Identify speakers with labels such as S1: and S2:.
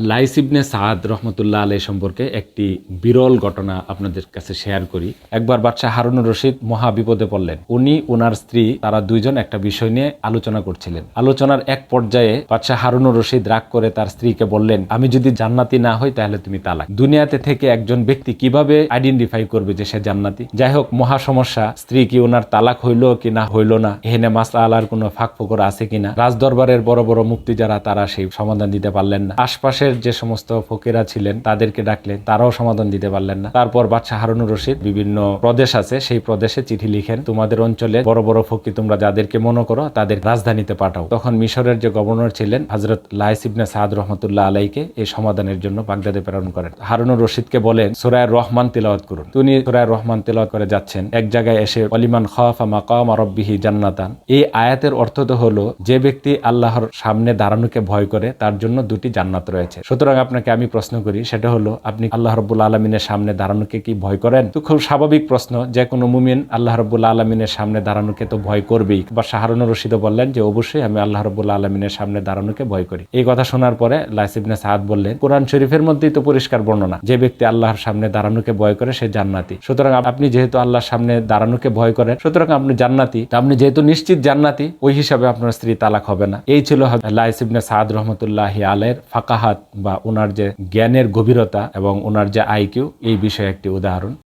S1: Lines ইবনে সাদ রহমতুল্লাহ আলাই সম্পর্কে একটি বিরল ঘটনা আপনাদের কাছে শেয়ার করি। একবার বাদশাহ হারুনুর রশিদ মহা বিপদে পড়লেন। উনি ওনার স্ত্রী তারা দুইজন একটা বিষয় নিয়ে আলোচনা করছিলেন। আলোচনার এক পর্যায়ে বাদশাহ হারুনুর রশিদ রাগ করে তার স্ত্রীকে বললেন, আমি যদি জান্নাতি না হই তাহলে তুমি তালাক। দুনিয়াতে থেকে একজন ব্যক্তি কিভাবে আইডেন্টিফাই করবে যে সে জান্নাতি? যাই হোক, মহা সমস্যা। স্ত্রী কি ওনার তালাক হইল কি না হইল না, এখানে মাসআলার কোনো ফাঁক ফোকর আছে কিনা, রাজদরবারের বড় বড় মুফতি যারা তারা সেই সমাধান দিতে পারলেন না। আশপাশের যে সমস্ত ফকিরা ছিলেন তাদেরকে ডাকলেন, তারাও সমাধান দিতে পারলেন না। তারপর বাদশাহ হারুনুর রশিদ বিভিন্ন প্রদেশ আছে, সেই প্রদেশে চিঠি লিখেন, তোমাদের অঞ্চলে বড় বড় ফকির তোমরা যাদেরকে মনে করো তাদের রাজধানীতে পাঠাও। তখন মিশরের যে গভর্নর ছিলেন হযরত লাইস ইবনে সাদ রহমতুল্লাহ আলাইকে এই সমাধানের জন্য বাগদাদে প্রেরণ করেন। হারুনুর রশিদকে বলেন সূরা রহমান তিলাওয়াত করুন। তিনি সূরা রহমান তিলাওয়াত করে যাচ্ছেন, এক জায়গায় এসে ওয়ালিমান খাফা মাকাম রাব্বিহি জান্নাতান, এই আয়াতের অর্থ তো হলো যে ব্যক্তি আল্লাহর সামনে দাঁড়ানোকে ভয় করে তার জন্য দুটি জান্নাত রয়েছে। সুতরাং আপনাকে আমি প্রশ্ন করি, সেটা হলো আপনি আল্লাহ রাব্বুল আলামিনের সামনে দাঁড়ানোকে কি ভয় করেন? তো খুব স্বাভাবিক প্রশ্ন, যে কোনো মুমিন আল্লাহ রাব্বুল আলামিনের সামনে দাঁড়ানোকে তো ভয় করবেই। বাদশাহ হারুনুর রশিদ বললেন যে অবশ্যই আমি আল্লাহ রাব্বুল আলামিনের সামনে দাঁড়ানোকে ভয় করি। এই কথা শোনার পরে লাইস ইবনে সাদ বললেন, কোরআন শরীফের মধ্যেই তো পরিষ্কার বর্ণনা, যে ব্যক্তি আল্লাহর সামনে দাঁড়ানোকে ভয় করে সে জান্নাতি। সুতরাং আপনি যেহেতু আল্লাহর সামনে দাঁড়ানোকে ভয় করেন, সুতরাং আপনি জান্নাতি। আপনি যেহেতু নিশ্চিত জান্নাতি, ওই হিসাবে আপনার স্ত্রী তালাক হবে না। এই ছিল লাইস ইবনে সাদ রহমতুল্লাহি আলাইহির ফাকাহাত বা ওনার যে জ্ঞানের গভীরতা এবং ওনার যে আইকিউ, এই বিষয়ে একটি উদাহরণ।